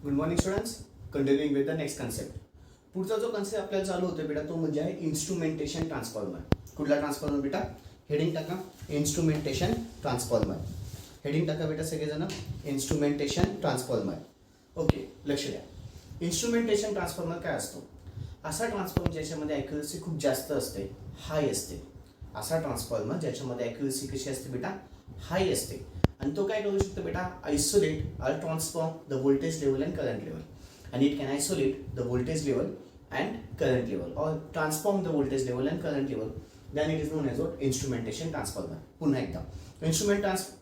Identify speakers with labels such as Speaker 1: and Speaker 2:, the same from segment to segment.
Speaker 1: Good morning students. Continuing with the next concept. पुढचा जो concept आपल्याला चालू होतो बेटा तो म्हणजे आहे इन्स्ट्रुमेंटेशन ट्रान्सफॉर्मर. कुठला ट्रान्सफॉर्मर बेटा? हेडिंग टाका इन्स्ट्रुमेंटेशन ट्रान्सफॉर्मर. हेडिंग टाका बेटा सगळेजण इन्स्ट्रुमेंटेशन ट्रान्सफॉर्मर. ओके, लक्ष द्या. इन्स्ट्रुमेंटेशन ट्रान्सफॉर्मर काय असतो? असा ट्रान्सफॉर्मर ज्याच्यामध्ये ॲक्युरसी खूप जास्त असते, हाय असते. असा ट्रान्सफॉर्मर ज्याच्यामध्ये ॲक्युरसी कशी असते बेटा? हाय असते. आणि तो काय करू शकतो बेटा? Isolate or transform the voltage level and current level. आणि it can isolate the voltage level and current level or transform the voltage level and current level. Then it is known as instrumentation transformer. पुन्हा एकदा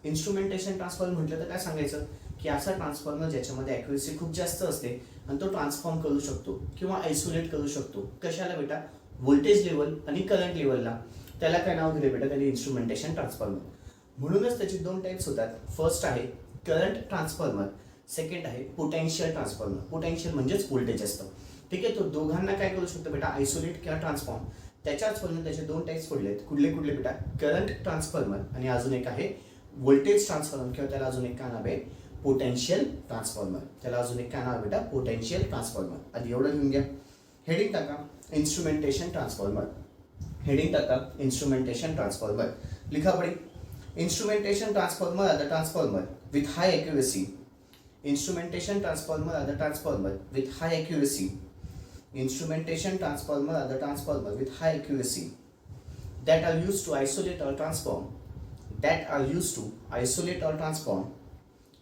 Speaker 1: instrumentation transformer म्हटलं तर काय सांगायचं की असा transformer ज्याच्यामध्ये ॲक्युरसी खूप जास्त असते आणि तो ट्रान्सफॉर्म करू शकतो किंवा आयसोलेट करू शकतो. कशाला बेटा? व्होल्टेज लेवल आणि करंट लेवलला. त्याला काय नाव दिले बेटा? त्याने इन्स्ट्रुमेंटेशन ट्रान्सफॉर्मर. म्हणूनच त्याचे दोन टाईप्स होतात. फर्स्ट आहे करंट ट्रान्सफॉर्मर, सेकंड आहे पोटेन्शियल ट्रान्सफॉर्मर. पोटेन्शियल म्हणजेच व्होल्टेज असतं. ठीक आहे, तो दोघांना काय करू शकतो बेटा? आयसोलेट किंवा ट्रान्सफॉर्म. त्याच्याच वरून त्याचे दोन टाईप्स पडले आहेत. कुठले कुठले बेटा? करंट ट्रान्सफॉर्मर आणि अजून एक आहे व्होल्टेज ट्रान्सफॉर्मर किंवा त्याला अजून एक काय नाव आहे? Potential transformer. त्याला अजून एक काय नाव आहे बेटा? Potential transformer. आधी एवढं लिहून घ्या. हेडिंग टाका इन्स्ट्रुमेंटेशन ट्रान्सफॉर्मर. हेडिंग टाका इन्स्ट्रुमेंटेशन ट्रान्सफॉर्मर. लिखा पडे. Instrumentation transformer are the transformer with high accuracy. Instrumentation transformer are the transformer with high accuracy. Instrumentation transformer are the transformer with high accuracy that are used to isolate or transform. That are used to isolate or transform.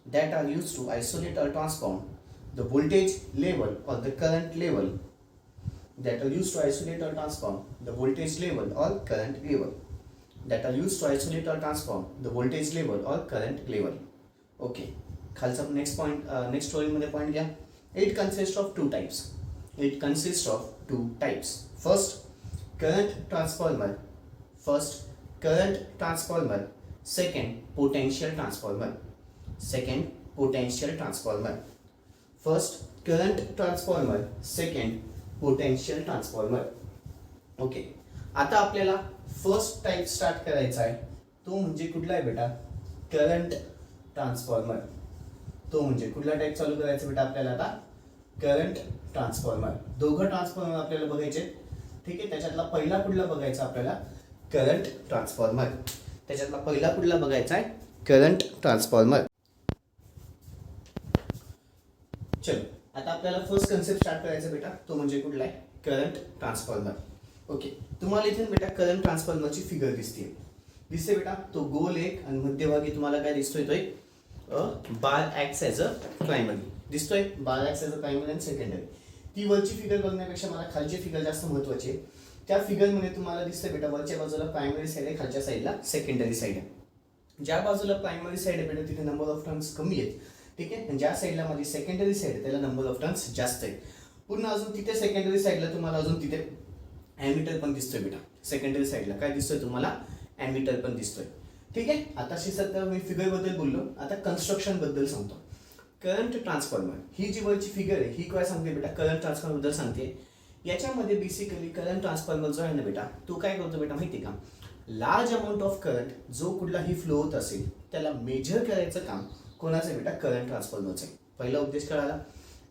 Speaker 1: That are used to isolate or transform the voltage level or the current level. That are used to isolate or transform the voltage level or current level. That are used to isolate or transform the voltage level or current level. Okay. खालचा next point, next स्टोरीमध्ये point घ्या. It consist of two types. It consist of two types. First current transformer. First current transformer. Second potential transformer. Second potential transformer. First current transformer, second potential transformer. Okay, आता आपल्याला first type start करायचा आहे. तो म्हणजे कुठला आहे बेटा? Current transformer. तो म्हणजे कुठला टाइप चालू करायचा बेटा आपल्याला आता? Current transformer. दोघं ट्रान्सफॉर्मर आपल्याला बघायचे. ठीक आहे, त्याच्यातला पहिला कुठला बघायचा आपल्याला? Current transformer. त्याच्यातला पहिला कुठला बघायचा आहे? Current transformer. चलो, आता आपल्याला फर्स्ट कन्सेप्ट स्टार्ट करायचा बेटा. तो म्हणजे कुठला आहे? Current transformer. ओके, तुम्हाला इथे बेटा करंट ट्रान्सफॉर्मरची फिगर दिसते बेटा. तो गोल एक आणि मध्यभागी तुम्हाला काय दिसतोय? तो एक बार ॲक्ट्स ॲज अ प्रायमरी दिसतोय. बार ॲक्ट्स ॲज अ प्रायमरी आणि सेकंडरी. ती वरची फिगर बघण्यापेक्षा मला खालची फिगर जास्त महत्त्वाची आहे. त्या फिगरमध्ये तुम्हाला दिसतंय बेटा वरच्या बाजूला प्रायमरी साईड आहे, खालच्या साईडला सेकंडरी साईड आहे. ज्या बाजूला प्रायमरी साईड आहे बेटा तिथे नंबर ऑफ टर्न्स कमी आहेत. ठीक आहे, ज्या साईडला माझी सेकंडरी साईड आहे त्याला नंबर ऑफ टर्न्स जास्त आहे. पुन्हा अजून तिथे सेकंडरी साईडला तुम्हाला अजून तिथे ॲमीटर पण दिसतोय बेटा. सेकंडरी साईडला काय दिसतोय तुम्हाला? ॲमीटर पण दिसतोय. ठीक आहे, आता सध्या मी फिगर बद्दल बोललो. आता कन्स्ट्रक्शन बद्दल सांगतो. करंट ट्रान्सफॉर्मर ही जी वरची फिगर आहे ही काय सांगते बेटा? करंट ट्रान्सफॉर्मर बद्दल सांगते. याच्यामध्ये बेसिकली करंट ट्रान्सफॉर्मर जो आहे ना बेटा तो काय करतो बेटा माहिती का? लार्ज अमाऊंट ऑफ करंट जो कुठलाही फ्लो होत असेल त्याला मेजर करायचं काम कोणाचं बेटा? करंट ट्रान्सफॉर्मरचं आहे. पहिला उद्देश कळाला.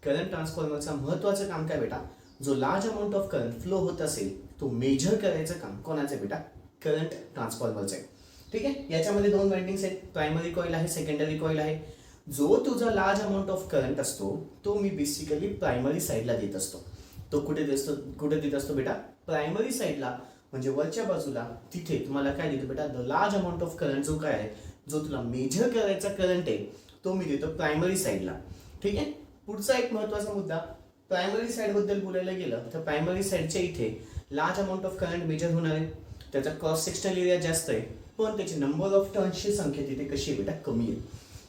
Speaker 1: करंट ट्रान्सफॉर्मरचा महत्त्वाचं काम काय बेटा? जो large amount of current flow होत असेल तो मेजर करायचं काम कोणाचं बेटा? करंट ट्रान्सफॉर्मरचं आहे. ठीक आहे, याच्यामध्ये दोन वाइंडिंग्स आहेत. प्रायमरी कॉईल आहे, सेकंडरी कॉईल आहे. जो तुझा लार्ज अमाऊंट ऑफ करंट असतो तो मी बेसिकली प्रायमरी साईडला देत असतो. तो कुठे देत असतो बेटा? प्रायमरी साईडला. म्हणजे वरच्या बाजूला तिथे तुम्हाला काय देतो बेटा? The large amount of current जो काय आहे, जो तुला मेजर करायचा करंट आहे तो मी देतो प्रायमरी साईडला. ठीक आहे, पुढचा एक महत्त्वाचा मुद्दा, प्रायमरी साईड बद्दल बोलायला गेलं तर प्रायमरी साईडच्या इथे large amount of current measure होणार आहे. त्याचा क्रॉस सेक्शनल एरिया जास्त आहे पण त्याची नंबर ऑफ टर्न्सची संख्या तिथे कशी आहे बेटा? कमी आहे.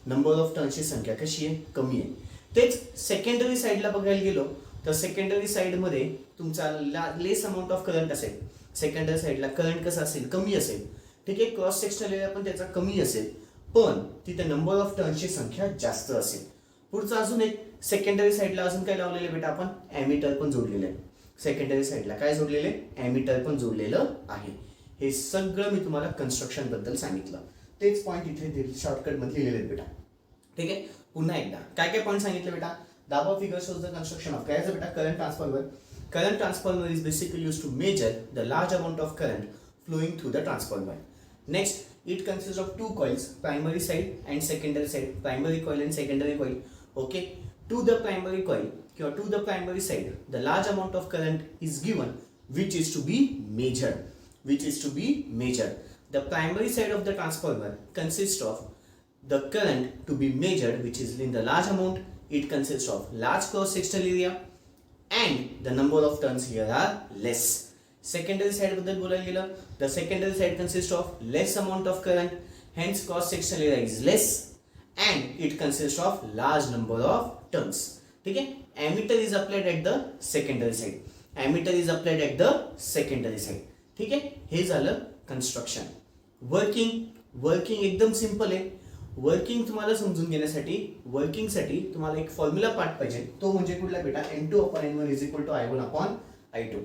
Speaker 1: नंबर ऑफ टर्न्सची संख्या कशी आहे? कमी आहे. तेच सेकंडरी साईडला बघायला गेलो तर सेकंडरी साईडमध्ये तुमचा लेस अमाऊंट ऑफ करंट असेल. सेकंडरी साईडला करंट कसं असेल? कमी असेल. ठीक आहे, क्रॉस सेक्शनल एरिया पण त्याचा कमी असेल पण तिथे नंबर ऑफ टर्न्सची संख्या जास्त असेल. पुढचा अजून एक, सेकंडरी साईडला अजून काय लावलेलं आहे बेटा आपण? ॲमीटर पण जोडलेलं आहे. सेकंडरी साईडला काय जोडलेलं आहे? ॲमीटर पण जोडलेलं आहे. हे सगळं मी तुम्हाला कन्स्ट्रक्शन बद्दल सांगितलं. तेच पॉईंट इथे शॉर्टकट मध्ये लिहिलेले आहेत बेटा. ठीक आहे, पुन्हा एकदा काय काय पॉईंट सांगितले बेटा? The above figure shows the construction of काय बेटा current transformer. Current transformer is basically used to measure the large amount of current flowing through the transformer. Next, it consists of two coils, primary side and secondary side. Primary coil and secondary coil. Okay, to the primary coil or to the primary side, the large amount of current is given, which is to be measured. Which is to be measured. The primary side of the transformer consists of the current to be measured, which is in the large amount. It consists of large cross sectional area and the number of turns here are less. Secondary side बद्दल बोलायला गेलं, the secondary side consists of less amount of current, hence cross sectional area is less and it consists of large number of turns. ठीक है, ammeter is applied at the secondary side. Ammeter is applied at the secondary side. ठीक है, हे झालं construction. Working एकदम simple आहे. Working तुम्हाला समजून घेण्यासाठी वर्किंगसाठी तुम्हाला एक फॉर्म्युला पार्ट पाहिजे, तो म्हणजे कुठला बेटा N2/N1 = I1/I2.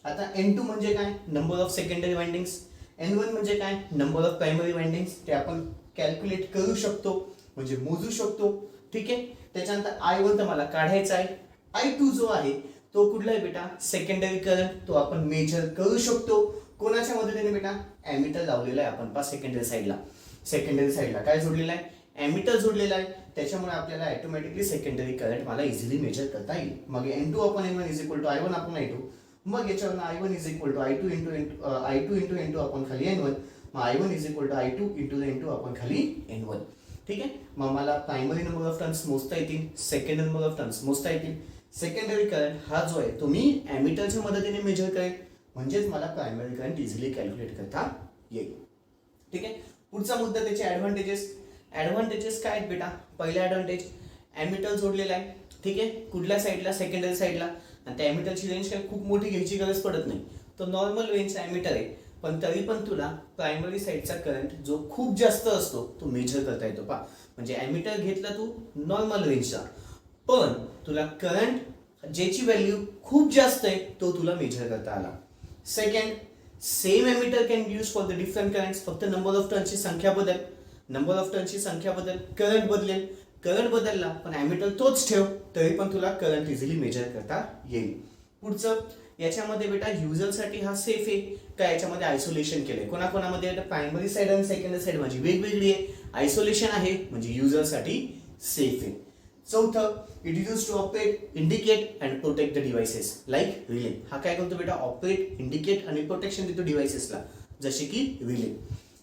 Speaker 1: आता N2 म्हणजे काय, number of secondary windings. N1 म्हणजे काय, नंबर ऑफ प्रायमरी वाइंडिंग्स. ते आपण कॅल्क्युलेट करू शकतो, म्हणजे मोजू शकतो. ठीक आहे, त्याच्यानंतर I1 तर मला काढायचा आहे. I2 जो आहे तो कुठला आहे बेटा, सेकंडरी करंट, तो आपण मेजर करू शकतो. कोणाच्या मदतीने बेटा, ॲमीटर लावलेला आहे आपण सेकंडरी साईडला काय जोडलेला आहे, ॲमीटर जोडलेला आहे. त्याच्यामुळे आपल्याला ऑटोमॅटिकली सेकंडरी करंट मला इझिली मेजर करता येईल. मग N2/N1 = I1/I2. मग याच्यावरून I1 = I2 × N2 आपण खाली N1. मग I1 = I2 × N2 आपण खाली N1. ठीक आहे, मग मला प्रायमरी नंबर ऑफ टर्न्स मोजता येतील, सेकंडरी नंबर ऑफ टर्न्स मोजता येतील. सेकंडरी करंट हा जो आहे तो मी ॲमीटरच्या मदतीने मेजर करेल, म्हणजेच मला प्रायमरी करंट इझिली कॅल्क्युलेट करता येईल. ठीक आहे, पुढचा मुद्दा त्याचे ॲडव्हान्टेजेस काय आहेत बेटा. पहिला ॲडव्हान्टेज, ॲमीटर जोडलेला आहे. ठीक आहे, कुठल्या साईडला, सेकंडरी साईडला. आणि त्या ॲमीटरची रेंज काय खूप मोठी घ्यायची गरज पडत नाही, तो नॉर्मल रेंजचा ॲमीटर आहे. पण तरी पण तुला प्रायमरी साईडचा करंट जो खूप जास्त असतो तो मेजर करता येतो. पा म्हणजे ॲमीटर घेतला तू नॉर्मल रेंजचा, पण तुला करंट ज्याची व्हॅल्यू खूप जास्त आहे तो तुला मेजर करता आला. Second, same ammeter can use for the different currents. फक्त नंबर ऑफ टर्नची संख्या बदल, करंट बदलेल. करंट बदलला पण ॲमीटर तोच ठेव, तरी पण तुला करंट इझिली मेजर करता येईल. पुढचं, याच्यामध्ये बेटा युजरसाठी हा सेफ आहे का, याच्यामध्ये आयसोलेशन केलंय. कोणाकोणामध्ये प्रायमरी साईड आणि सेकंडरी साईड माझी वेगवेगळी आहे, आयसोलेशन आहे, म्हणजे युजरसाठी सेफ आहे. चौथं, it is use to operate, indicate and protect the devices like relay. हा काय करतो बेटा, ऑपरेट, इंडिकेट आणि प्रोटेक्शन देतो डिव्हाइसेसला, जसे की रिले.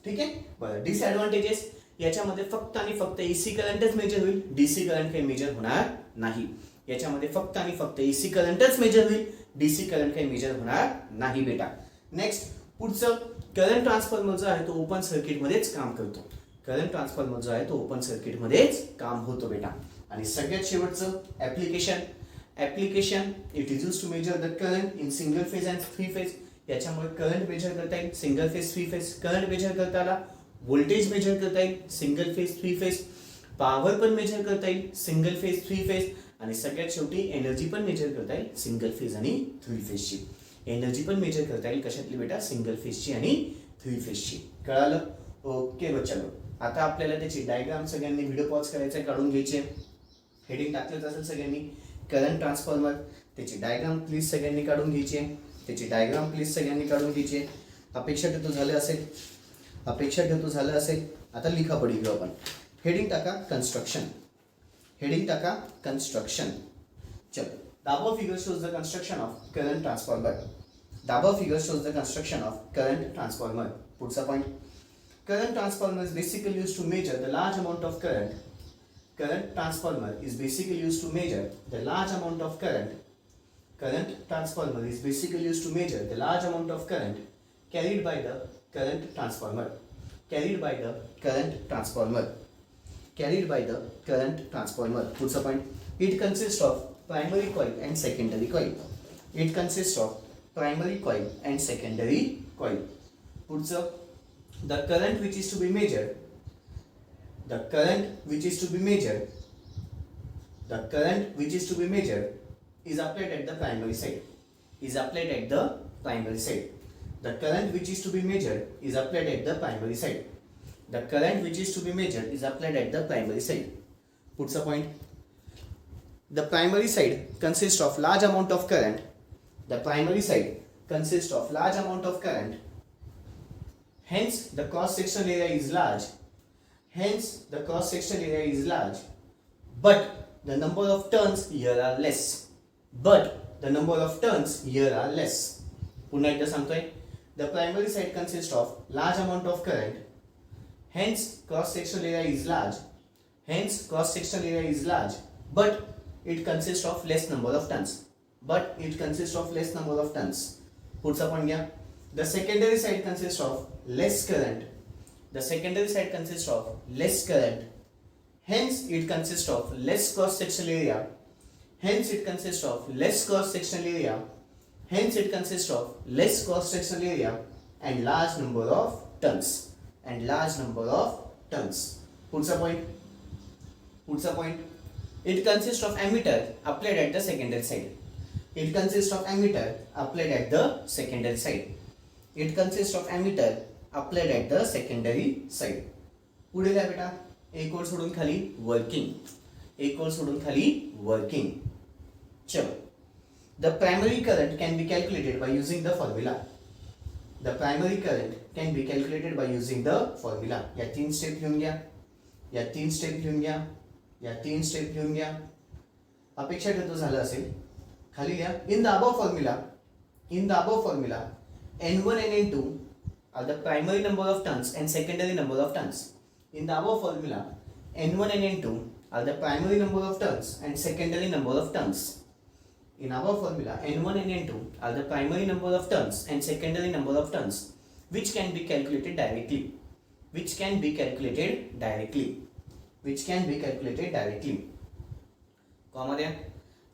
Speaker 1: ठीक आहे, बरं. डिसएडव्हान्टेजेस, याच्यामध्ये फक्त आणि फक्त एसी करंटच मेजर होईल, डीसी करंट काही मेजर होणार नाही. याच्यामध्ये फक्त आणि फक्त एसी करंटच मेजर होईल, डीसी करंट काही मेजर होणार नाही बेटा. नेक्स्ट, पुढचं, करंट ट्रान्सफॉर्मर जो आहे तो ओपन सर्किटमध्येच काम करतो. करंट ट्रान्सफॉर्मर जो आहे तो ओपन सर्किटमध्येच काम होतो बेटा. आणि सगळ्यात शेवटचं application, it is use to measure the current in single phase and three phase. याच्यामुळे करंट मेजर करता येईल, single phase, three phase. Current measure करता आला, व्होल्टेज मेजर करता येईल, single phase, three phase. Power पण मेजर करता येईल, सिंगल फेज, थ्री फेज. आणि सगळ्यात शेवटी एनर्जी पण मेजर करता येईल, सिंगल फेज आणि थ्री फेजची. एनर्जी पण मेजर करता येईल, कशातली बेटा, सिंगल फेजची आणि थ्री फेजची. कळालं? ओके बच्चांनो, आता आपल्याला त्याची डायग्राम सगळ्यांनी व्हिडिओ पॉज करायचा, काढून घ्यायचे. हेडिंग टाकलंच असेल सगळ्यांनी, करंट ट्रान्सफॉर्मर. त्याची डायग्राम प्लीज सगळ्यांनी काढून घ्यायची. अपेक्षा ठेवतो झालं असेल. आता लिखापडी घेऊ आपण. हेडिंग टाका कन्स्ट्रक्शन. चलो, the above figure shows the construction of current transformer. पुढचा point, current transformer is basically used to measure the large amount of current. Current transformer is basically used to measure the large amount of current carried by the current transformer. Puts a point. It consists of primary coil and secondary coil. Puts up the current which is to be measured. The current which is to be measured is applied at the primary side. The current which is to be measured is applied at the primary side. Puts a point. the primary side consists of large amount of current. The primary side consists of large amount of current. Hence the cross sectional area is large. Hence the cross sectional area is large. But the number of turns here are less. But the number of turns here are less. पुन्हा एकदा सांगतोय. The primary side consists of large amount of current. Hence cross sectional area is large. Hence cross sectional area is large. But it consists of less number of turns. But it consists of less number of turns. पुढचा point घ्या. The secondary side consists of less current. The secondary side consists of less current. Hence it consists of less cross sectional area. Hence it consists of less cross sectional area. Hence it consists of less cross sectional area and large number of turns. And large number of turns. पुढचा point. It consists of ammeter applied at the secondary side. It consists of ammeter applied at the secondary side. It consists of ammeter applied at the secondary side. पुढे लिहा बेटा. एक और सोडून खाली working. चलो. The primary current can be calculated by using the formula. The primary current can be calculated by using the formula. या 3 step लिहून घ्या. अपेक्षा ठेवतो झालं असेल. खाली लिहा. In the above formula, N1 and N2 are the primary number of turns and secondary number of turns. In the above formula, N1 and N2 are the primary number of turns and secondary number of turns. In above formula, N1 and N2 are the primary number of turns and secondary number of turns, which can be calculated directly. Comma there.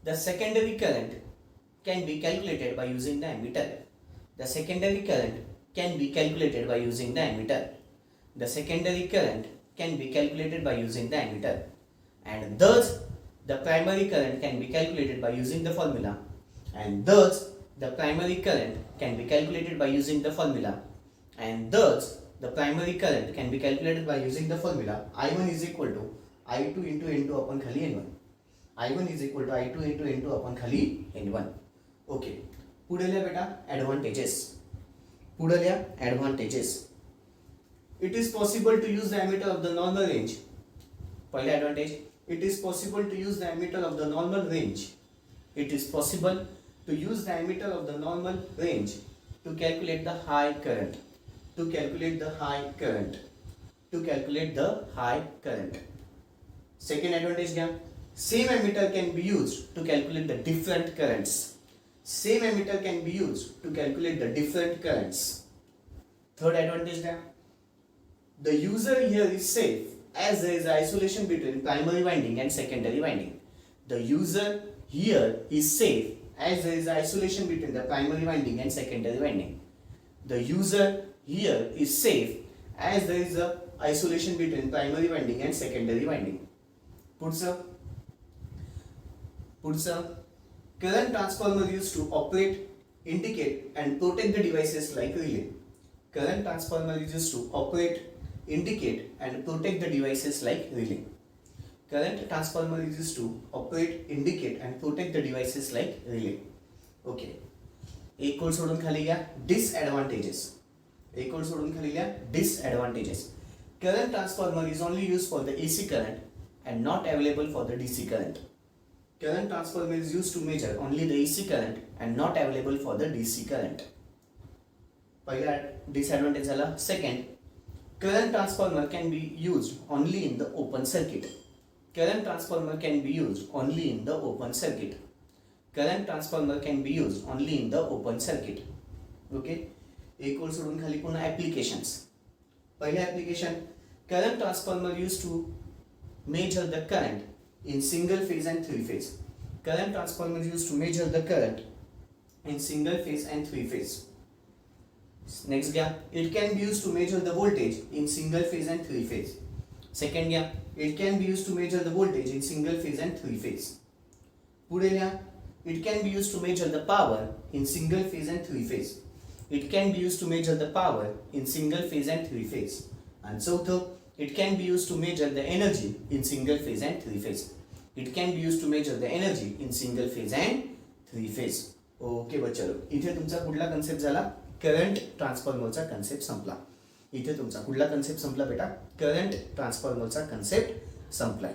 Speaker 1: The secondary current can be calculated by using the ammeter. The secondary current can be calculated by using the ammeter. The secondary current can be calculated by using the ammeter. And thus the primary current can be calculated by using the formula. And thus the primary current can be calculated by using the formula. And thus the primary current can be calculated by using the formula. I1 is equal to I2 into N2 upon खाली N1. I1 is equal to I2 into N2 upon खाली N1. Okay. पुढे लिहा बेटा advantages. It is possible to use the ammeter of the normal range. पहला advantage. It is possible to use the ammeter of the normal range. It is possible to use the ammeter of the normal range to calculate the high current. Second advantage क्या? Same ammeter can be used to calculate the different currents. Third advantage क्या? The user here is safe as there is isolation between primary winding and secondary winding. The user here is safe as there is isolation between the primary winding and secondary winding. The user here is safe as there is a isolation between primary winding and secondary winding. पुढचं current transformer used to operate, indicate and protect the devices like relay. Current transformer is used to operate, indicate and protect the devices like relay. Current transformer is used to operate, indicate and protect the devices like relay. Okay. एक और सोडून खाली घ्या disadvantages. Current transformer is only used for the AC current and not available for the DC current. Current transformer is used to measure only the AC current and not available for the DC current. पहिला disadvantage झाला. Second, current transformer can be used only in the open circuit. Current transformer can be used only in the open circuit. Okay. एक और सोडून खाली पुन्हा applications. पहिला application, current transformer used to measure the current in single phase and three phase. Current transformer used to measure the current in single phase and three phase. Next gap, it can be used to measure the voltage in single phase and three phase. Second gap, it can be used to measure the voltage in single phase and three phase. पुढे लिहा, it can be used to measure the power in single phase and three phase. It can be used to measure the power in single phase and three phase. And so it can be used to measure the energy in single phase and three phase. It can be use to measure the energy in single phase and three phase. Okay बच्चा, इथे तुमचा कुठला concept झाला? Current ट्रान्सफॉर्मरचा concept संपला. इथे तुमचा कुठला कन्सेप्ट संपला बेटा? करंट ट्रान्सफॉर्मरचा कन्सेप्ट संपलाय.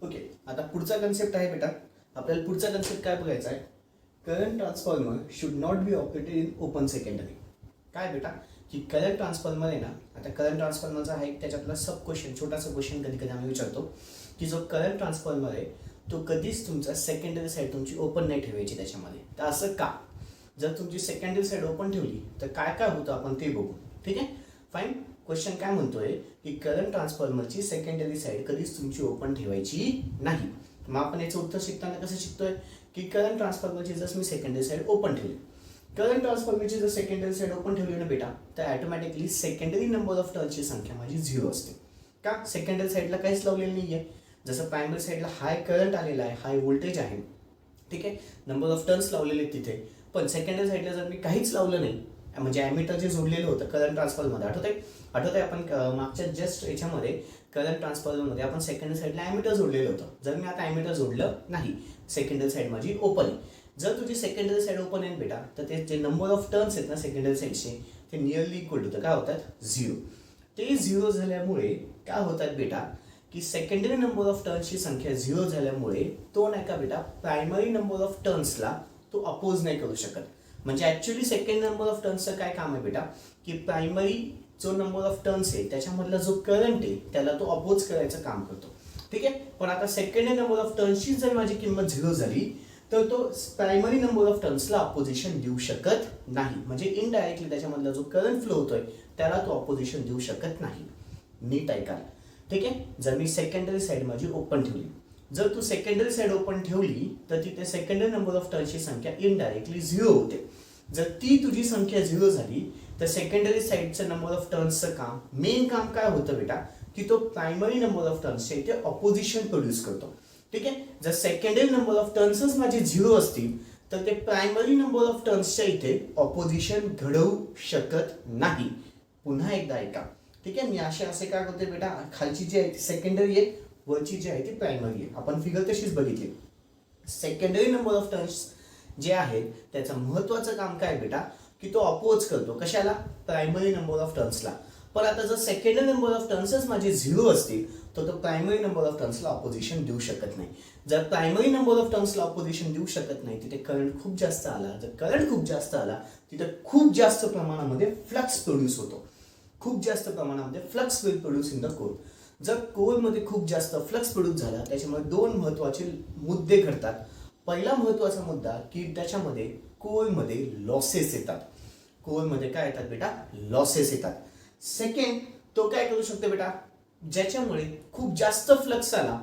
Speaker 1: ओके, आता पुढचा कन्सेप्ट आहे बेटा, आपल्याला पुढचा कन्सेप्ट काय बघायचा आहे? Current transformer should not be operated in open secondary. काय बेटा की करंट ट्रान्सफॉर्मर आहे ना, आता करंट ट्रान्सफॉर्मरचा आहे त्याच्यातला सब क्वेश्चन, छोटासा क्वेश्चन कधी कधी आम्ही विचारतो की जो करंट ट्रान्सफॉर्मर आहे तो कधीच तुमचा सेकंडरी साईड तुमची ओपन नाही ठेवायची त्याच्यामध्ये. तर असं का? जर तुमची सेकंडरी साईड ओपन ठेवली तर काय काय होतं आपण ते बघू. ठीक आहे, फाईन. क्वेश्चन काय म्हणतोय की करंट ट्रान्सफॉर्मरची सेकंडरी साईड कधीच तुमची ओपन ठेवायची नाही. मग आपण याचं उत्तर शिकताना कसं शिकतोय की करंट ट्रान्सफॉर्मरची जर मी सेकंडरी साईड ओपन ठेवली, करंट ट्रान्सफॉर्मरची जर सेकंडरी साईड ओपन ठेवली ना बेटा, तर ऑटोमॅटिकली सेकंडरी नंबर ऑफ टर्नची संख्या माझी 0 असते. का? सेकंडरी साईडला काहीच लावलेलं नाही आहे. जसं प्रायमरी साईडला हाय करंट आलेला आहे, हाय व्होल्टेज आहे, ठीक आहे, नंबर ऑफ टर्न्स लावलेले आहेत तिथे. पण सेकंडरी साईडला जर मी काहीच लावलं नाही, म्हणजे ॲमिटर जे जोडलेलं होतं करंट ट्रान्सफॉर्मरमध्ये, आठवतंय आपण मागच्या जस्ट याच्यामध्ये करंट ट्रान्सफॉर्मरमध्ये आपण सेकंडरी साईडला ॲमिटर जोडलेलं होतं. जर मी आता ॲमिटर जोडलं नाही, सेकंडरी साईड माझी ओपन आहे. जर तुझी सेकंडरी साईड ओपन आहे बेटा, तर ते जे नंबर ऑफ टर्न्स आहेत ना सेकंडरी साईडचे, ते नियरली इक्वल टू काय होतात? 0. ते 0 झाल्यामुळे काय होतात बेटा की सेकंडरी नंबर ऑफ टर्न्सची संख्या 0 झाल्यामुळे तो नाही का बेटा प्रायमरी नंबर ऑफ टर्न्सला तो अपोज नाही करू शकत. म्हणजे ॲक्च्युली सेकंड नंबर ऑफ टर्न्सचं काय काम आहे बेटा की प्रायमरी जो नंबर ऑफ टर्न्स आहे त्याच्यामधला जो करंट आहे त्याला तो अपोज करायचं काम करतो. ठीक आहे, पण आता सेकंडरी नंबर ऑफ टर्न्सची जर माझी किंमत 0 झाली तर तो प्रायमरी नंबर ऑफ टर्न्सला अपोजिशन देऊ शकत नाही. म्हणजे इनडायरेक्टली त्याच्यामधला जो करंट फ्लो होतोय त्याला तो अपोजिशन देऊ शकत नाही. नीट ऐका, ठीक आहे. जर मी सेकंडरी साईड माझी ओपन ठेवली, जर तू सेकंडरी साईड ओपन ठेवली तर तिथे सेकंडरी नंबर ऑफ टर्न्सची संख्या इनडायरेक्टली 0 होते. जर ती तुझी संख्या 0 झाली तर सेकंडरी साईडचं नंबर ऑफ टर्न्सचं काम, मेन काम काय होतं बेटा की तो प्रायमरी नंबर ऑफ टर्न्सच्या इथे ऑपोजिशन प्रोड्यूस करतो. ठीक आहे, जर सेकंडरी नंबर ऑफ टर्न्सच माझे 0 असतील तर ते प्रायमरी नंबर ऑफ टर्न्सच्या इथे ऑपोजिशन घडवू शकत नाही. पुन्हा एकदा ऐका, ठीक आहे. मी असे काय करते बेटा, खालची जी आहे ती सेकंडरी आहे, वरची जी आहे ती प्रायमरी आहे. आपण फिगर तशीच बघितली. सेकंडरी नंबर ऑफ टर्न्स जे आहेत त्याचं महत्वाचं काम काय बेटा की तो अपोज करतो कशाला? प्रायमरी नंबर ऑफ टर्न्सला. पण आता जर सेकंडरी नंबर ऑफ टर्न्सच माझे 0 असतील तर तो प्रायमरी नंबर ऑफ टर्न्सला अपोजिशन देऊ शकत नाही. जर प्रायमरी नंबर ऑफ टर्न्सला अपोजिशन देऊ शकत नाही तिथे करंट खूप जास्त आला, जर करंट खूप जास्त आला तिथे खूप जास्त प्रमाणामध्ये फ्लक्स प्रोड्यूस होतो. खूप जास्त प्रमाणामध्ये flux will produce in the core. जर कोरमध्ये खूप जास्त फ्लक्स प्रोड्यूस झाला त्याच्यामुळे 2 महत्त्वाचे मुद्दे घडतात. पहिला महत्त्वाचा मुद्दा की त्याच्यामध्ये कोरमध्ये लॉसेस येतात. कोरमध्ये काय येतात बेटा? लॉसेस येतात. सेकंड, तो काय करू शकतो बेटा, ज्याच्यामुळे खूप जास्त फ्लक्स आला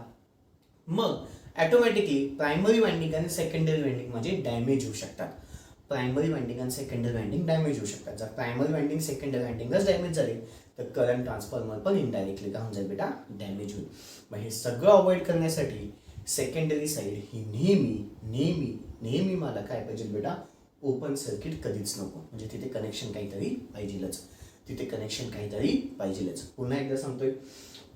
Speaker 1: मग ऑटोमॅटिकली प्रायमरी वाइंडिंग आणि सेकंडरी वाइंडिंग म्हणजे डॅमेज होऊ शकतात. प्रायमरी वाइंडिंग आणि सेकंडरी वाइंडिंग डॅमेज होऊ शकतात. जर प्रायमरी वाइंडिंग सेकंडरी वाइंडिंगच डॅमेज झाले तर करंट ट्रान्सफॉर्मर पण इनडायरेक्टली काय होऊन जाईल बेटा? डॅमेज होईल. मग हे सगळं अवॉइड करण्यासाठी सेकंडरी साईड ही नेहमी नेहमी नेहमी मला काय पाहिजे बेटा? ओपन सर्किट कधीच नको. म्हणजे तिथे कनेक्शन काहीतरी पाहिजेलच, तिथे कनेक्शन काहीतरी पाहिजेलच. पुन्हा एकदा सांगतोय,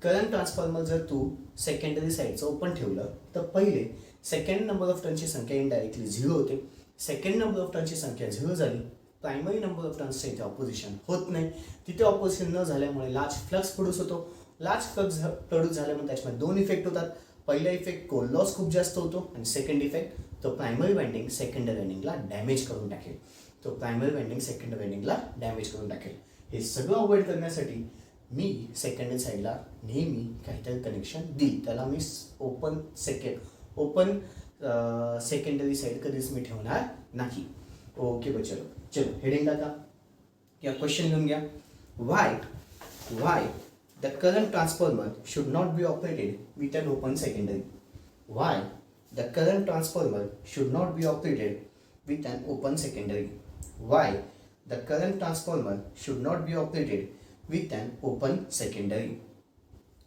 Speaker 1: करंट ट्रान्सफॉर्मर जर तू सेकंडरी साईडचं ओपन ठेवलं तर पहिले सेकंड नंबर ऑफ टर्नची संख्या इनडायरेक्टली 0 होते. सेकंड नंबर ऑफ टर्नची संख्या 0 झाली, प्रायमरी नंबर ऑफ टर्न्सच्या इथे ऑपोजिशन होत नाही. तिथे ऑपोजिशन न झाल्यामुळे लार्ज फ्लक्स प्रोड्यूस होतो. लार्ज फ्लक्स प्रोड्यूस झाल्यामुळे त्याच्यामध्ये 2 इफेक्ट होतात. पहिला इफेक्ट कोर लॉस खूप जास्त होतो आणि सेकंड इफेक्ट तो प्रायमरी वाइंडिंग सेकंडरी वाइंडिंगला डॅमेज करून टाकेल. तो प्रायमरी वाइंडिंग सेकंडरी वाइंडिंगला डॅमेज करून टाकेल. हे सगळं अवॉइड करण्यासाठी मी सेकंडरी साईडला नेहमी काहीतरी कनेक्शन देईल. त्याला मी ओपन सेकंडरी साईड कधीच मी ठेवणार नाही. ओके बच्चो, चलो हेडिंग टाका या क्वेश्चन घेऊन घ्या. Why the current transformer should not be operated with an open secondary. Why the current transformer should not be operated with an open secondary. Why the current transformer should not be operated with an open secondary.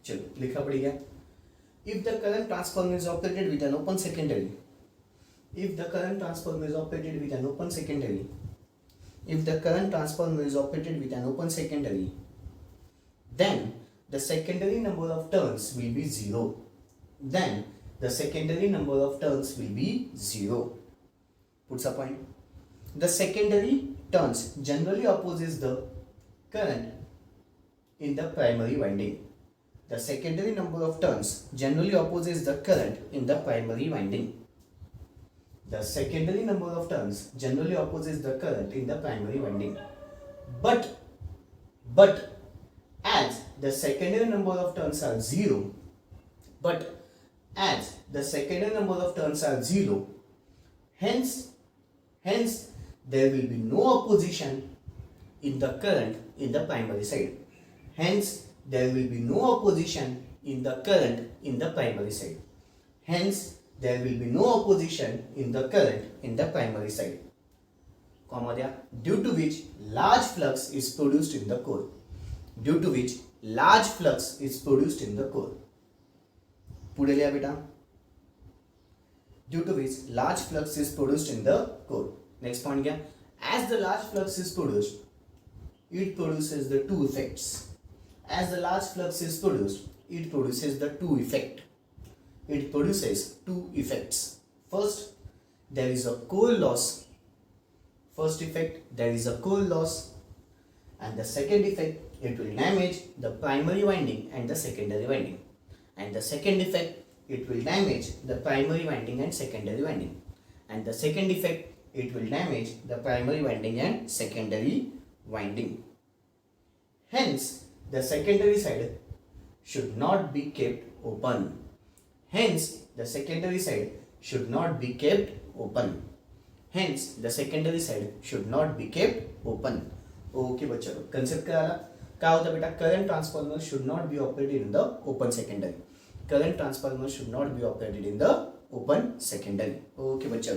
Speaker 1: चलो लिखा पड़ेगा. If the current transformer is operated with an open secondary, if the current transformer is operated with an open secondary, if the current transformer is operated with an open secondary, then the secondary number of turns will be 0. then the secondary number of turns will be 0. पुढचा point, the secondary turns generally opposes the current in the primary winding. The secondary number of turns generally opposes the current in the primary winding. The secondary number of turns generally opposes the current in the primary winding. But as the secondary number of turns are 0, hence there will be no opposition in the current in the primary side. Hence there will be no opposition in the current in the primary side. Hence there will be no opposition in the current in the primary side. Comma there. Due to which large flux is produced in the core. Due to which large flux is produced in the core. पुढे लिहा बेटा. Due to which large flux is produced in the core. Next point क्या? As the large flux is produced, it produces the two effects. As the large flux is produced, it produces the two effect. It produces two effects. First, there is a core loss. First effect, there is a core loss, and the second effect, it will damage the primary winding and the secondary winding. And the second effect, it will damage the primary winding and secondary winding. And the second effect, it will damage the primary winding and secondary winding. Hence, the secondary side should not be kept open. Hence, the secondary side should not be kept open. Hence, the secondary side should not be kept open. Okay, बच्चों, concept क्या आला? क्या होता बेटा? Current transformer should not be operated in the open secondary. Current transformer should not be operated in the open secondary. Okay, बच्चों.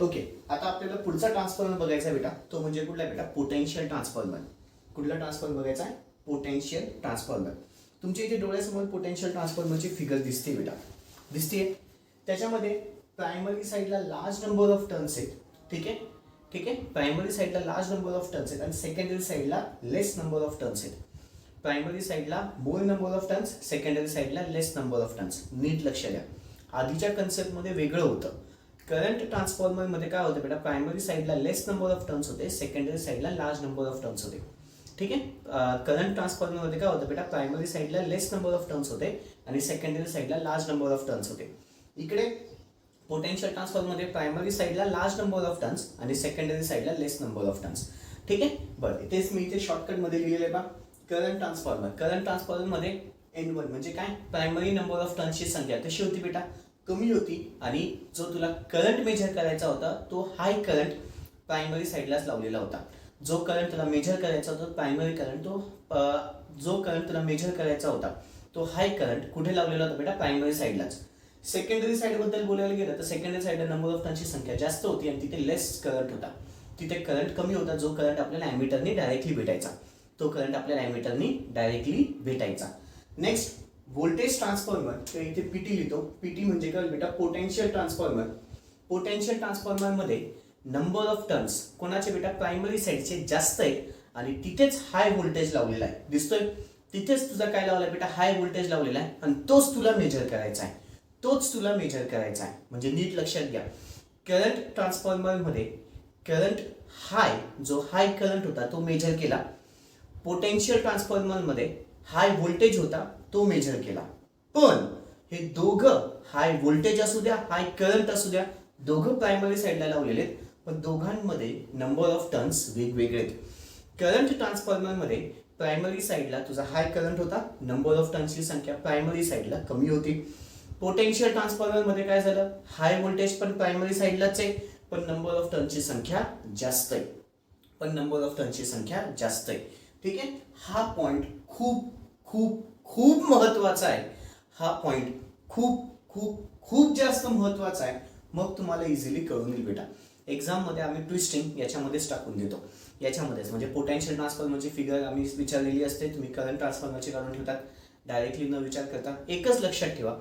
Speaker 1: Okay, आता आपल्याला पुढचा ट्रान्सफॉर्मर बघायचा आहे बेटा. तो म्हणजे कुठला बेटा? Potential transformer. कुठला ट्रान्सफॉर्मर बघायचा आहे? Potential transformer. तुमच्या इथे डोळ्यासमोर पोटेन्शियल ट्रान्सफॉर्मरची फिगर दिसते बेटा. दिसते. त्याच्यामध्ये प्रायमरी साइडला लार्ज नंबर ऑफ टर्न्स आहेत. ठीक आहे. ठीक आहे. प्रायमरी साइडला लार्ज नंबर ऑफ टर्न्स आहेत आणि सेकंडरी साइडला लेस नंबर ऑफ टर्न्स आहेत. प्रायमरी साइडला मोर नंबर ऑफ टर्न्स, सेकंडरी साइडला लेस नंबर ऑफ टर्न्स. नीट लक्ष द्या. आधीच्या कन्सेप्टमध्ये वेगळं होतं. करंट ट्रान्सफॉर्मर मध्ये काय होतं बेटा? प्रायमरी साइडला लेस नंबर ऑफ टर्न्स होते, सेकंडरी साइडला लार्ज नंबर ऑफ टर्न्स होते. ठीक आहे. करंट ट्रान्सफॉर्मर मध्ये काय होतं बेटा? प्रायमरी साइडला लेस नंबर ऑफ टर्न्स होते आणि सेकंडरी साइडला लार्ज नंबर ऑफ टर्न्स होते. इकडे पोटेन्शियल ट्रान्सफॉर्मर मध्ये प्रायमरी साइडला लार्ज नंबर ऑफ टर्न्स आणि सेकंडरी साइडला लेस नंबर ऑफ टर्न्स. ठीक आहे. बरं, तेच मी इथे शॉर्टकट मध्ये लिहिलेलं आहे बा. Current transformer. करंट ट्रान्सफॉर्मर मध्ये N1 म्हणजे काय? प्रायमरी नंबर ऑफ टर्न्सची संख्या कशी होती बेटा? कमी होती आणि जो तुला करंट मेजर करायचा होता तो हाय करंट प्रायमरी साइडलाच लावलेला होता. जो करंट तुला मेजर करायचा होता प्रायमरी करंट जो करंट तुला मेजर करायचा होता तो हाय करंट कुठे लावलेला होता बेटा? प्रायमरी साइडलाच. सेकंडरी साइड बद्दल बोलायला गेलं तर सेकंडरी साइडला नंबर ऑफ टर्न्सची संख्या जास्त होती आणि तिथे लेस करंट होता. तिथे करंट कमी होता. जो करंट आपल्याला ॲमीटरने डायरेक्टली भेटायचा तो करंट आपल्याला ॲमीटरने डायरेक्टली भेटायचा. Next, voltage transformer. तर इथे पीटी लिहितो. पीटी म्हणजे काय बेटा? Potential transformer. पोटेन्शियल ट्रान्सफॉर्मर मध्ये नंबर ऑफ टर्न्स कोणाचे बेटा? प्रायमरी साइडचे जास्त आहेत आणि तिथेच हाय व्होल्टेज लावलेला आहे. दिसतोय? तिथेच तुझा काय लावलाय बेटा? हाय व्होल्टेज लावलेला आहे आणि तोच तुला मेजर करायचा आहे. तोच तुला मेजर करायचा आहे. म्हणजे नीट लक्षात घ्या. करंट ट्रान्सफॉर्मर मध्ये करंट हाय, जो हाय करंट होता तो मेजर केला. पोटेन्शियल ट्रान्सफॉर्मर मध्ये हाय व्होल्टेज होता तो मेजर केला. पण हे दोघं हाय व्होल्टेज असू द्या, हाय करंट असू द्या, दोघं प्रायमरी साइडला लावलेले आहेत. पण दोघांमध्ये नंबर ऑफ टर्न्स वेगवेगळे आहेत. करंट ट्रान्सफॉर्मर मध्ये प्रायमरी साइडला तुझा हाय करंट होता, नंबर ऑफ टर्न्सची संख्या प्रायमरी साइडला कमी होती. पोटेन्शियल ट्रान्सफॉर्मर मध्ये काय झालं? हाय व्होल्टेज पण प्रायमरी साइडलाच आहे पण नंबर ऑफ टर्न्सची संख्या जास्त आहे. पण नंबर ऑफ टर्न्सची संख्या जास्त आहे. ठीक आहे. हा पॉइंट खूप खूप खूप महत्वाचा आहे. हा पॉइंट खूप खूप खूप जास्त महत्वाचा आहे. मग तुम्हाला इझिली कळून येईल बेटा. एक्झाम मध्ये आम्ही ट्विस्टिंग याच्यामध्येच टाकून देतो. याच्यामध्येच म्हणजे पोटेन्शियल ट्रान्सफॉर्मरची फिगर आम्ही विचारलेली असते. तुम्ही करंट ट्रान्सफॉर्मरची काढून ठेवतात डायरेक्टली न विचार करता. एकच लक्षात ठेवा,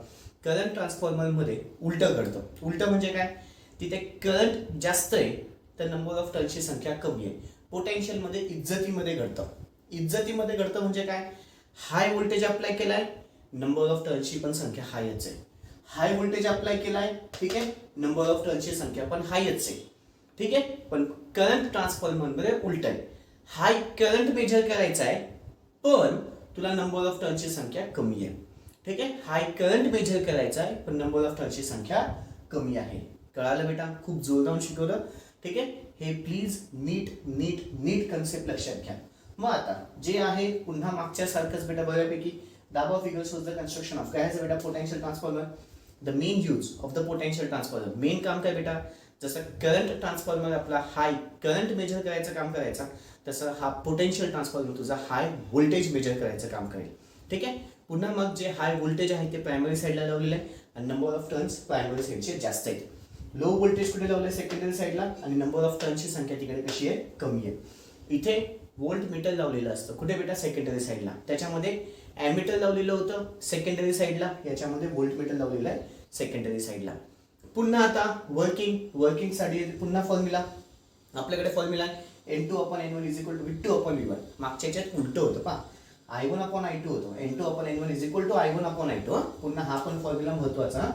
Speaker 1: करंट ट्रान्सफॉर्मर मध्ये उलटं घडतं. उलटं म्हणजे काय? तिथे करंट जास्त आहे तर नंबर ऑफ टर्न्सची संख्या कमी आहे. पोटेन्शियल मध्ये इज्जतीमध्ये घडतं. इज्जतीमध्ये घडतं म्हणजे काय? हाय व्होल्टेज अप्लाय केलाय, नंबर ऑफ टर्नची पण संख्या हायच आहे. हाय व्होल्टेज अप्लाय केलाय, ठीक आहे, नंबर ऑफ टर्नची संख्या पण हायच आहे, ठीक आहे. पण करंट ट्रान्सफॉर्मर मध्ये उलट आहे. हाय करंट मेजर करायचा आहे, पण तुला नंबर ऑफ टर्नची संख्या कमी आहे, ठीक आहे. हाय करंट मेजर करायचा आहे, पण नंबर ऑफ टर्नची संख्या कमी आहे. कळालं बेटा? खूप जोरदार शिकवलं, ठीक आहे. हे please NEET NEET NEET concept लक्षात घ्या. मग आता जे आहे पुन्हा मागच्या सारखंच बेटा बऱ्यापैकी. दाबा figure shows the construction of, काय आहे बेटा, potential transformer. The main use of the potential transformer, main काम काय बेटा, जसं करंट ट्रान्सफॉर्मर आपला हाय करंट मेजर करायचं काम करायचा, तसं हा पोटेन्शियल ट्रान्सफॉर्मर तुझा हाय व्होल्टेज मेजर करायचं काम करेल, ठीक आहे. पुन्हा मग जे हाय व्होल्टेज आहे ते प्रायमरी साईडला लावलेलं आहे आणि नंबर ऑफ टर्न्स प्रायमरी साईडचे जास्त आहेत. लो व्होल्टेज कुठे लावले, सेकंडरी साईडला, आणि नंबर ऑफ टर्न्सची संख्या तिकडे कशी आहे, कमी आहे. इथे व्होल्ट मीटर लावलेलं असतं कुठे बेटा, सेकंडरी साईडला. त्याच्यामध्ये ॲमीटर लावलेलं होतं सेकंडरी साईडला, याच्यामध्ये व्होल्ट मीटर लावलेलं आहे सेकंडरी साईडला. पुन्हा आता वर्किंगसाठी पुन्हा फॉर्म्युला आपल्याकडे, फॉर्म्युला आहे N2/N1 = V2/V1. मागच्या याच्यात उलटं होतं पहा, I1/I2 होतं, N2/N1 = I1/I2. पुन्हा हा पण फॉर्म्युला महत्वाचा.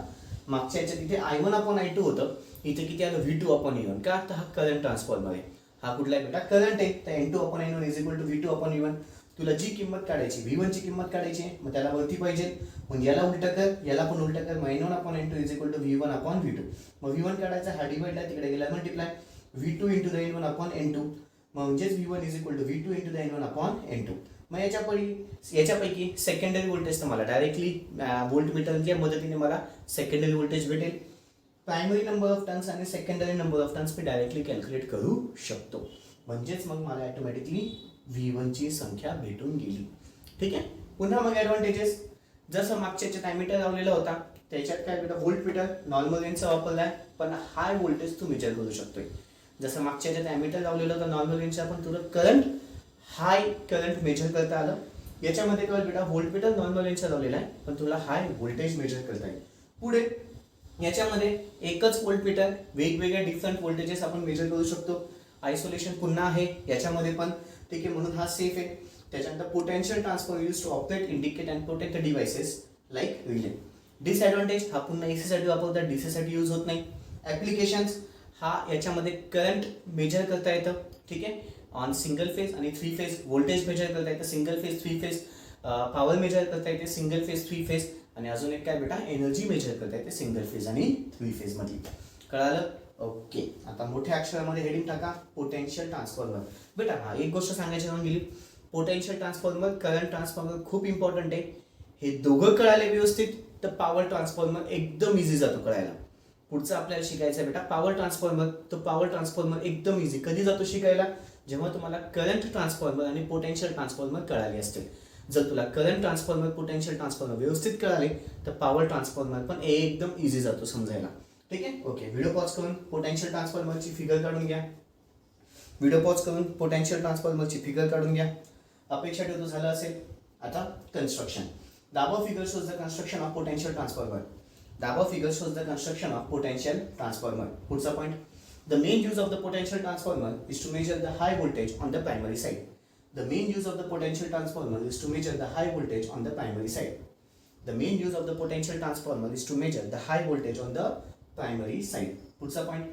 Speaker 1: मागच्या याच्यात इथे I1/I2 होतं, इथे किती आलं, V2/V1. का, तर हा करंट ट्रान्सफॉर्मर आहे. हा कुठला आहे बेटा, करंट आहे. तर N2/N1 = V2/V1. तुला जी किंमत काढायची, V1 ची किंमत काढायची, मग त्याला वरती पाहिजे, मग याला उलटं कर, याला पण उलटं कर. N1/N2 = V1/V2. मग V1 काढायचा, हा डिवाइडला तिकडे गेला मल्टिप्लाय, V2 × N1/N2, म्हणजेच V1 = V2 × N1/N2. मग याच्यापैकी सेकंडरी व्होल्टेज तर मला डायरेक्टली व्होल्ट मीटरच्या मदतीने मला सेकंडरी व्होल्टेज भेटेल. प्रायमरी नंबर ऑफ टर्न्स आणि secondary number of turns me directly calculate करू शकतो. म्हणजेच मग मला ऑटोमॅटिकली V1 ची संख्या भेटून गेली, ठीक आहे. पुन्हा मग ॲडव्हान्टेजेस, जसं मागच्या याच्यात ॲमीटर लावलेला होता, त्याच्यात काय बेटा, व्होल्ट मीटर नॉर्मल रेंजचा वापरला आहे, पण हाय व्होल्टेज तू मेजर करू शकतोय. जसं मागच्या याच्यात ॲमीटर लावलेलं होतं नॉर्मल रेंजचा, पण तुला हाय करंट मेजर करता आलं. याच्यामध्ये काय बेटा, व्होल्ट मीटर नॉर्मल रेंजचा लावलेला आहे, पण तुला हाय व्होल्टेज मेजर करता येईल. पुढे याच्यामध्ये एकच व्होल्ट मीटर, वेगवेगळ्या डिफरंट व्होल्टेजेस आपण मेजर करू शकतो. आयसोलेशन पुन्हा आहे याच्यामध्ये पण, ठीक आहे, म्हणून हा सेफ आहे. त्याच्यानंतर potential transformer use to operate, indicate and protect the devices like relay. Disadvantage, हा पुन्हा एसी साठी वापरतात, डीसी साठी यूज होत नाही. ऍप्लिकेशन्स, हा याच्यामध्ये करंट मेजर करता येतं, ठीक आहे, ऑन सिंगल फेज आणि 3 फेज. व्होल्टेज मेजर करता येतं single phase 3 phase, power measure करता येते सिंगल फेज 3 फेज, आणि अजून एक काय बेटा, एनर्जी मेजर करता येते सिंगल फेज आणि 3 फेज मध्ये. कळालं? ओके. आता मोठ्या अक्षरामध्ये हेडिंग टाका, पोटेन्शियल ट्रान्सफॉर्मर. बेटा हा एक गोष्ट सांगायची राहून गेली, पोटेन्शियल ट्रान्सफॉर्मर, करंट ट्रान्सफॉर्मर खूप इम्पॉर्टंट आहे. हे दोघं कळाले व्यवस्थित तर पॉवर ट्रान्सफॉर्मर एकदम इझी जातो कळायला. पुढचं आपल्याला शिकायचं आहे बेटा पॉवर ट्रान्सफॉर्मर. तो पॉवर ट्रान्सफॉर्मर एकदम इझी कधी जातो शिकायला, जेव्हा तुम्हाला करंट ट्रान्सफॉर्मर आणि पोटेन्शियल ट्रान्सफॉर्मर कळाले असतील. जर तुला करंट ट्रान्सफॉर्मर, पोटेन्शियल ट्रान्सफॉर्मर व्यवस्थित कळाले तर पॉवर ट्रान्सफॉर्मर पण एकदम इझी जातो समजायला, ठीक आहे. ओके, व्हिडिओ पॉज करून पोटेन्शियल ट्रान्सफॉर्मरची फिगर काढून घ्या. व्हिडिओ पॉज करून पोटेन्शियल ट्रान्सफॉर्मरची फिगर काढून घ्या. अपेक्षा ठेवतो झालं असेल. आता कन्स्ट्रक्शन. दाबा figure shows the construction of potential transformer. दाबा figure shows the construction of potential transformer. पुढचा point, the main use of the potential transformer is to measure the high voltage on the primary side. The main use of the potential transformer is to measure the high voltage on the primary side. The main use of the potential transformer is to measure the high voltage on the primary side. पुढचा point,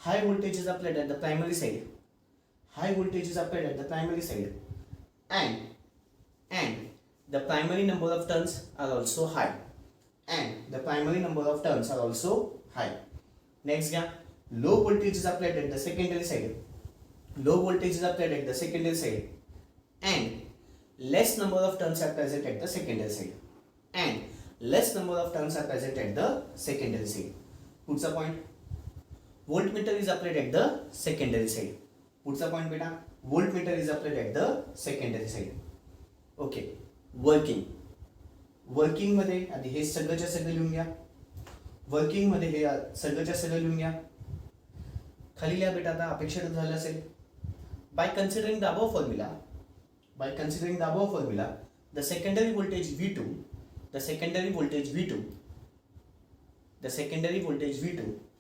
Speaker 1: high voltage is applied at the primary side. High voltage is applied at the primary side, and the primary number of turns are also high. And the primary number of turns are also high. Next, yeah. Low voltage is applied at the secondary side. Low voltage is applied at the secondary side, and less number of turns are present at the secondary side. And less number of turns are present at the secondary side. पुढचा point, voltmeter is applied at the secondary side. पुढचा point बेटा, voltmeter is applied at the secondary side. Okay. Working मध्ये आधी हे सगळंच्या सगळं लिहून घ्या. वर्किंग मध्ये हे सगळंच्या सगळं लिहून घ्या. खाली लिहा बेटा. आता अपेक्षा झालं असेल, by considering the above formula, the secondary voltage V2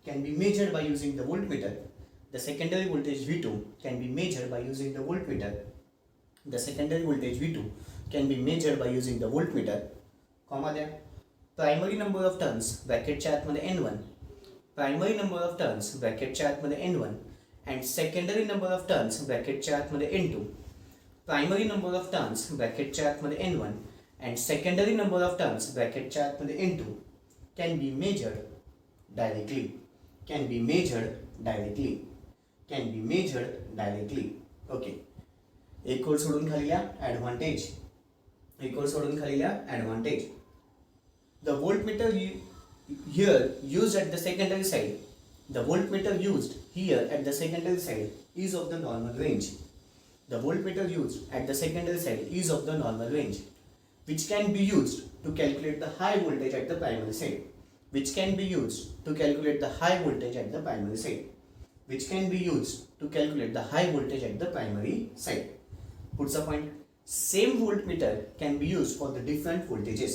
Speaker 1: can be measured by using the voltmeter. The secondary voltage V2 can be measured by using the voltmeter The secondary voltage V2 can be measured by using the voltmeter, comma there. Primary number of turns ब्रॅकेटच्या आतमध्ये N1, primary number of turns ब्रॅकेटच्या आतमध्ये N1 and secondary number of turns ब्रॅकेटच्या आतमध्ये N2. Primary number of turns ब्रॅकेटच्या आतमध्ये N1 and secondary number of turns ब्रॅकेटच्या आतमध्ये N2 can be measured directly. Can be measured directly. Can be measured directly. Okay. एक ओळ सोडून खालील्या advantage. एक ओळ सोडून खालील्या advantage. The voltmeter here used at the secondary side. The voltmeter used here at the secondary side is of the normal range. The voltmeter used at the secondary side is of the normal range, which can be used to calculate the high voltage at the primary side. Which can be used to calculate the high voltage at the primary side. Which can be used to calculate the high voltage at the primary side. पुढचा point. Same voltmeter can be used for the different voltages.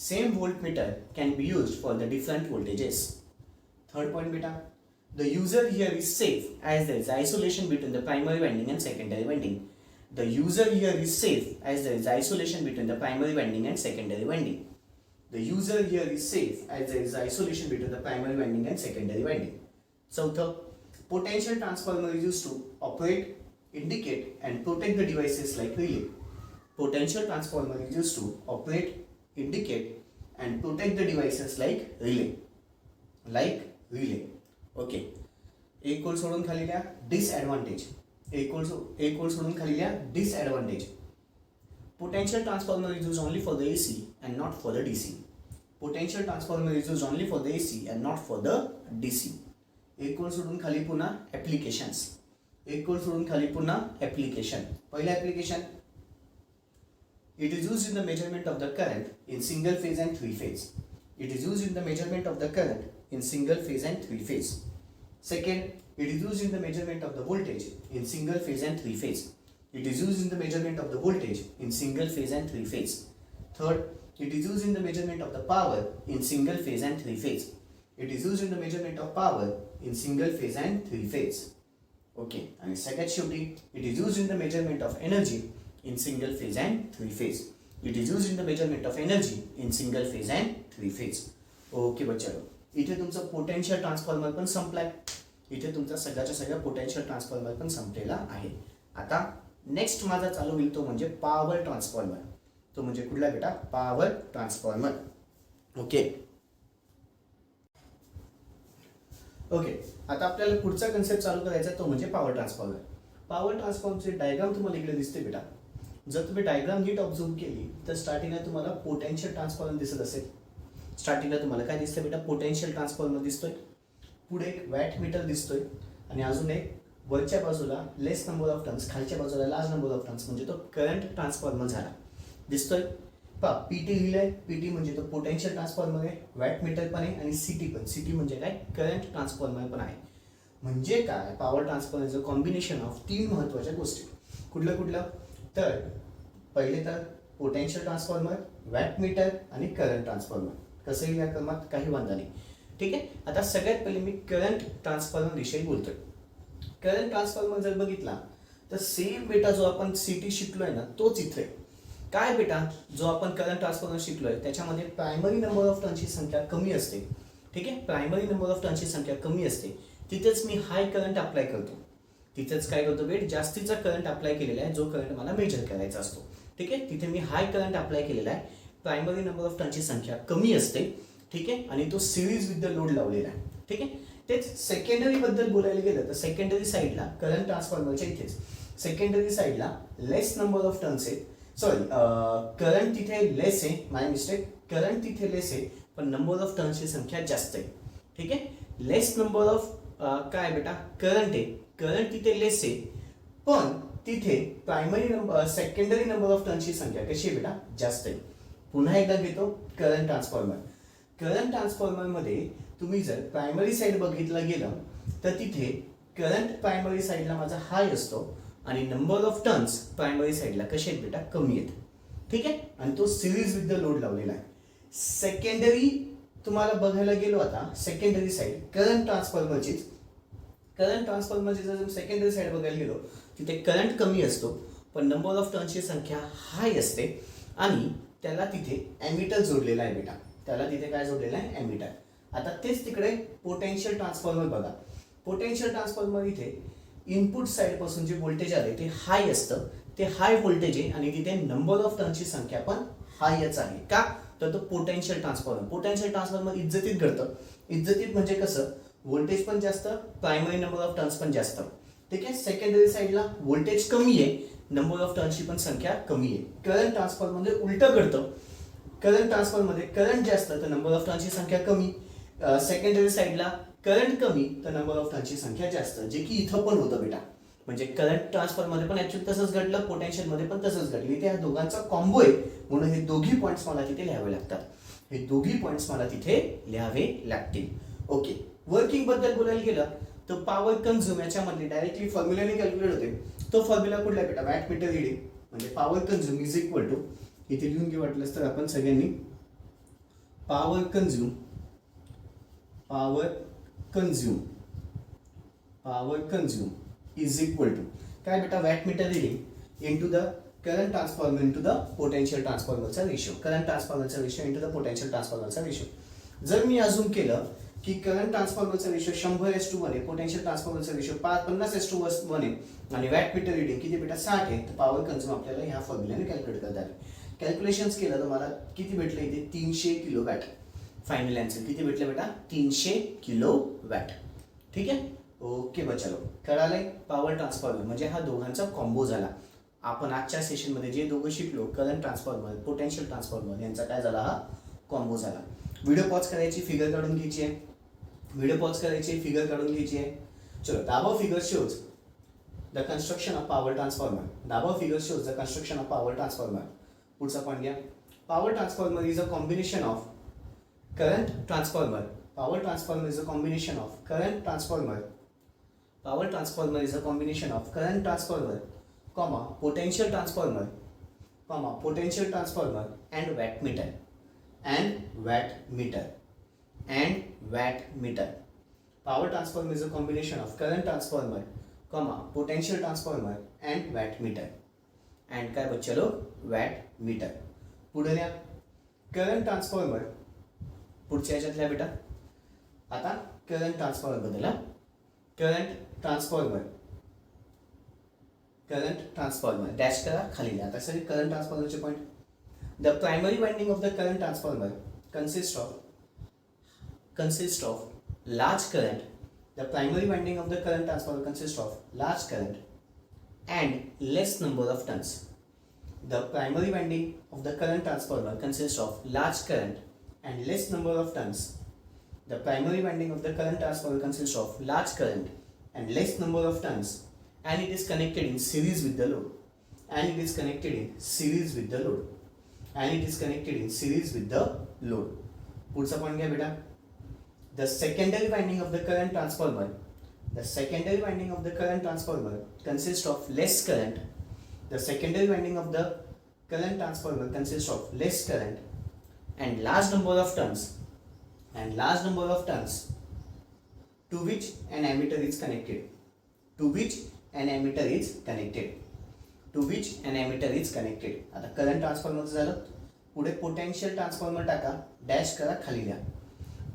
Speaker 1: Same voltmeter can be used for the different voltages. Third point beta. The user here is safe as there is isolation between the primary winding and secondary winding. The user here is safe as there is isolation between the primary winding and secondary winding. The user here is safe as there is isolation between the primary winding and secondary winding. Chauthं, potential transformer is used to operate, indicate and protect the devices like relay. Potential transformer is used to operate, indicate and protect the devices like relay. Like relay. Okay. एक ओळ सोडून खालील्या disadvantage. एक ओळ सोडून खालील्या disadvantage. Potential transformer is used only for the AC and not for the DC. Potential transformer is used only for the AC and not for the DC. एक ओळ सोडून खाली पुन्हा applications. एक ओळ सोडून खाली पुन्हा application. पहिला application. It is used in the measurement of the current in single phase and three phase. It is used in the measurement of the current in single phase and three phase. Second, it is used in the measurement of the voltage in single phase and three phase. It is used in the measurement of the voltage in single phase and three phase. Third, it is used in the measurement of the power in single phase and three phase. It is used in the measurement of power in single phase and three phase. Okay, and second शेवटी, it is used in the measurement of energy in single phase and three phase. It is used in the measurement of energy in single phase and three phase. Okay बच्चांनो, इथे तुमचा potential transformer पण संपलाय. इथे तुमचा सगळ्याच्या सगळा potential transformer पण संपलेला आहे. आता नेक्स्ट माझा चालू होईल तो म्हणजे पॉवर ट्रान्सफॉर्मर. तो म्हणजे कुठला बेटा? Power transformer. ओके ओके आता आपल्याला पुढचा कन्सेप्ट चालू करायचा तो म्हणजे पॉवर ट्रान्सफॉर्मर. पॉवर ट्रान्सफॉर्मरची डायग्राम तुम्हाला इकडे दिसते बेटा. जर तुम्ही डायग्राम नीट ऑब्झर्व केली तर स्टार्टिंगला तुम्हाला पोटेन्शियल ट्रान्सफॉर्मर दिसत असेल. स्टार्टिंगला तुम्हाला काय दिसतं बेटा? पोटेन्शियल ट्रान्सफॉर्मर दिसतोय. पुढे एक वॅट मीटर दिसतोय आणि अजून एक वरच्या बाजूला लेस नंबर ऑफ टर्न्स, खालच्या बाजूला लार्ज नंबर ऑफ टर्न्स म्हणजे तो करंट ट्रान्सफॉर्मर झाला. दिसतोय पहा पीटी लिहिलंय. पीटी म्हणजे तो पोटेन्शियल ट्रान्सफॉर्मर आहे. वॅट मीटर पण आहे आणि सीटी पण. सीटी म्हणजे काय? करंट ट्रान्सफॉर्मर पण आहे. म्हणजे काय? पॉवर ट्रान्सफॉर्मरचं कॉम्बिनेशन ऑफ तीन महत्त्वाच्या गोष्टी. कुठलं? तर पहिले तर पोटेन्शियल ट्रान्सफॉर्मर, वॅट मीटर आणि करंट ट्रान्सफॉर्मर. कसंही या क्रमात काही वांधा नाही. ठीक आहे. आता सगळ्यात पहिले मी करंट ट्रान्सफॉर्मर विषयी बोलतोय. करंट ट्रान्सफॉर्मर जर बघितला तर सेम बेटा जो आपण सीटी शिकलोय ना तोच इथे. काय बेटा? जो आपण करंट ट्रान्सफॉर्मर शिकलोय त्याच्यामध्ये प्रायमरी नंबर ऑफ टर्नची संख्या कमी असते. ठीक आहे. प्रायमरी नंबर ऑफ टर्नची संख्या कमी असते. तिथेच मी हाय करंट अप्लाय करतो. तिथेच काय करतो बेट? जास्तीचा करंट अप्लाय केलेला आहे जो करंट मला मेजर करायचा असतो. ठीक आहे. तिथे मी हाय करंट अप्लाय केलेला आहे. प्रायमरी नंबर ऑफ टर्नची संख्या कमी असते. ठीक आहे. आणि तो सिरीज विथ द लोड लावलेला आहे. ठीक आहे. तेच सेकंडरी बद्दल बोलायला गेलं तर सेकंडरी साईडला करंट ट्रान्सफॉर्मरच्या इथेच सेकंडरी साईडला लेस नंबर ऑफ टर्न्स आहेत. सॉरी करंट तिथे लेस आहे. माय मिस्टेक. करंट तिथे लेस आहे पण नंबर ऑफ टर्न्सची संख्या जास्त आहे. ठीक आहे. लेस नंबर ऑफ काय बेटा? करंट आहे. करंट तिथे लेस आहे पण तिथे primary number secondary number of टर्न्सची संख्या कशी आहे बेटा? जास्त आहे. पुन्हा एकदा घेतो करंट ट्रान्सफॉर्मर. करंट ट्रान्सफॉर्मरमध्ये तुम्ही जर प्रायमरी साईड बघितलं गेलं तर तिथे करंट प्रायमरी साईडला माझा हाय असतो आणि नंबर ऑफ टर्न्स प्रायमरी साईडला कसे आहेत बेटा? कमी आहेत. ठीक आहे. आणि तो सिरीज विथ द लोड लावलेला आहे. सेकंडरी तुम्हाला बघायला गेलो आता सेकंडरी साईड करंट ट्रान्सफॉर्मरची जर सेकंडरी साईड बघायला गेलो तिथे करंट कमी असतो पण नंबर ऑफ टर्न्सची संख्या हाय असते आणि त्याला तिथे ॲमिटर जोडलेला आहे बेटा. त्याला तिथे काय जोडलेलं आहे? ॲमिटर. आता तेच तिकडे पोटेन्शियल ट्रान्सफॉर्मर बघा. पोटेन्शियल ट्रान्सफॉर्मर इथे इनपुट साइड पासून जे व्होल्टेज आले ते हाय असतं, ते हाय व्होल्टेज आहे आणि तिथे नंबर ऑफ टर्न्सची संख्या पण हायच आहे. का? तर तो पोटेन्शियल ट्रान्सफॉर्मर. पोटेन्शियल ट्रान्सफॉर्मर इज्जतीत घडतं. इज्जतीत म्हणजे कसं? व्होल्टेज पण जास्त, प्रायमरी नंबर ऑफ टर्न्स पण जास्त. ठीक आहे. सेकंडरी साईडला व्होल्टेज कमी आहे, नंबर ऑफ टर्न्सची पण संख्या कमी आहे. करंट ट्रान्सफॉर्मरमध्ये उलटं घडतं. करंट ट्रान्सफॉर्मरमध्ये करंट जास्त तर नंबर ऑफ टर्न्सची संख्या कमी. सेकंडरी साईडला करंट कमी तर नंबर ऑफ टर्न्सची संख्या जास्त, जे की इथं पण होतं बेटा. म्हणजे करंट ट्रान्सफॉर्मरमध्ये पण ऍक्च्युअली तसंच घडलं, पोटेन्शियलमध्ये पण तसंच घडलं. इथे या दोघांचा कॉम्बो आहे म्हणून हे दोघी पॉईंट्स मला तिथे लिहावे लागतात. हे दोघी पॉईंट्स मला तिथे लिहावे लागतील. ओके. वर्किंग बद्दल बोलायला गेलं तर पॉवर कन्झ्युम याच्यामध्ये डायरेक्टली फॉर्म्युलाने कॅल्क्युलेट होते. तो फॉर्म्युला कुठला बेटा? वॅट मीटर रिडिंग म्हणजे power consume is equal to, इथे लिहून घे वाटलंच तर आपण सगळ्यांनी, power consume is equal to काय बेटा? Wattmeter reading into the current transformer into the potential ट्रान्सफॉर्मरचा रेशो. करंट ट्रान्सफॉर्मरचा रेशो इंटू द पोटेन्शियल ट्रान्सफॉर्मरचा रेशो. जर मी अजून केलं की करंट ट्रान्सफॉर्मरचा रेशो 100:1 आहे, पोटेन्शियल ट्रान्सफॉर्मरचा रेशो 50:1 आहे आणि वॅट मीटर रिडिंग किती बेटा? 60 आहे. तर पॉवर कन्झ्युम आपल्याला ह्या फॉर्म्युलाने कॅल्क्युलेट करता आले. कॅल्क्युलेशन्स केलं तर मला किती भेटलं इथे? 300 किलोवॅट. फायनल आन्सर किती भेटलं बेटा? 300 किलोवॅट. ठीक आहे. ओके बच्चालो, कळालंय? पॉवर ट्रान्सफॉर्मर म्हणजे हा दोघांचा कॉम्बो झाला. आपण आजच्या सेशनमध्ये जे दोघं शिकलो, करंट ट्रान्सफॉर्मर, पोटेन्शियल ट्रान्सफॉर्मर, यांचा काय झाला? हा कॉम्बो झाला. व्हिडिओ पॉज करायची, फिगर काढून घ्यायची आहे. व्हिडिओ पॉज करायची, फिगर काढून घ्यायची आहे. चलो, the above figure shows the construction of power transformer. The above figure shows the construction of power transformer. पुढचा पॉईंट घ्या. Power transformer is a combination of current transformer. Power transformer is a combination of current transformer. Power transformer is a combination of current transformer, potential transformer, potential transformer and wattmeter. Power transformer is a combination of current transformer, potential transformer and wattmeter. And काय बच्चलो? wattmeter. पुढे लिहा current transformer. पुढच्या याच्यातल्या बेटा आता current transformer बद्दल. Current transformer dash करा, खाली लिहा. आता सगळे करंट ट्रान्सफॉर्मरचे point. The primary winding of the current transformer consists of large current. The primary winding of the current transformer consists of large current and less number of turns. The primary winding of the current transformer consists of large current and less number of turns. The primary winding of the current transformer consists of large current and less number of turns, and it is connected in series with the load. पुढचा point घ्या बेटा. The secondary winding of the current transformer consists of less current. The secondary winding of the current transformer consists of less current and large number of turns. To which an ammeter is connected. आता current transformer झालं. पुढे potential transformer टाका, dash करा, खाली लिहा.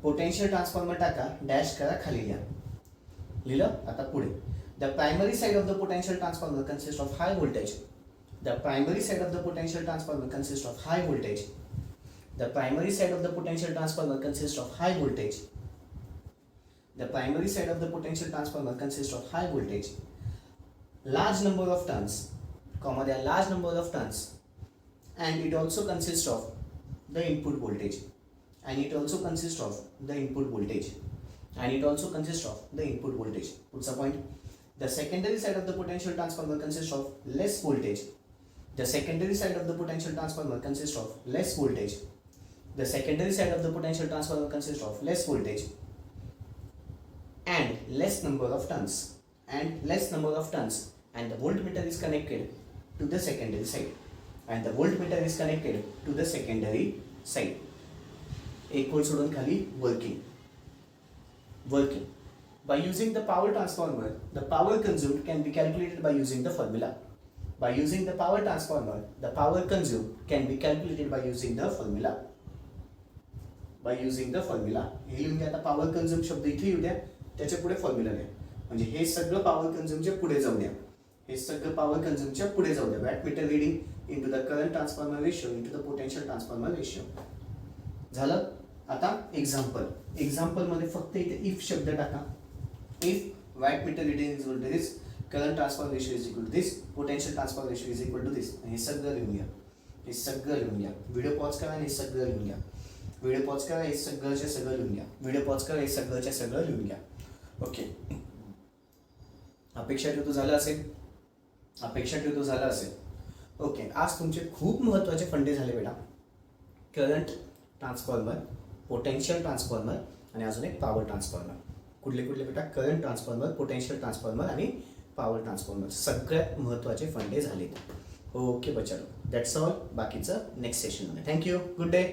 Speaker 1: Potential transformer टाका, dash करा, खाली लिहा. लिहिलं. आता पुढे the primary side of the potential transformer consist of high voltage. The primary side of the potential transformer consists of high voltage. The primary side of the potential transformer consists of high voltage. Large number of turns, there are large number of turns, and it also consists of the input voltage. What's the point? The secondary side of the potential transformer consists of less voltage. The secondary side of the potential transformer consists of less voltage and less number of turns, and the voltmeter is connected to the secondary side. एक volt सोडून खाली working. By using the power transformer, the power consumed can be calculated by using the formula. By using the power transformer, the power consumed can be calculated by using the formula. By using the formula. हे लिहून घ्या. आता power consume शब्द इथे येऊ द्या, त्याच्या पुढे फॉर्म्युला द्या. म्हणजे हे सगळं पॉवर कन्झ्युमच्या पुढे जाऊ द्या. हे सगळं पॉवर कन्झ्युमच्या पुढे जाऊ द्या. Wattmeter reading into the current transformer ratio into the potential transformer ratio. झालं. आता एक्झाम्पल मध्ये फक्त इथे इफ शब्द टाका. If wattmeter reading is equal to this, current transformer ratio is equal to this, potential transformer ratio is equal to this. हे सगळं लिहून घ्या. हे सगळं लिहून घ्या. व्हिडिओ पॉज करा आणि हे सगळं लिहून घ्या. व्हिडिओ पॉज करा, हे सगळंच्या सगळं लिहून घ्या. व्हिडिओ पॉज करा, हे सगळंच्या सगळं लिहून घ्या. ओके. अपेक्षा ठेवतो झालं असेल. ओके. आज तुमचे खूप महत्त्वाचे फंडे झाले बेटा. करंट ट्रान्सफॉर्मर, पोटेन्शियल ट्रान्सफॉर्मर आणि अजून एक पॉवर ट्रान्सफॉर्मर. कुठले बेटा? करंट ट्रान्सफॉर्मर, पोटेन्शियल ट्रान्सफॉर्मर आणि पॉवर ट्रान्सफॉर्मर. सगळ्यात महत्त्वाचे फंडे झालेत. ओके बच्चांनो, दॅट्स ऑल. बाकीचं नेक्स्ट सेशनमध्ये. थँक्यू. Good day.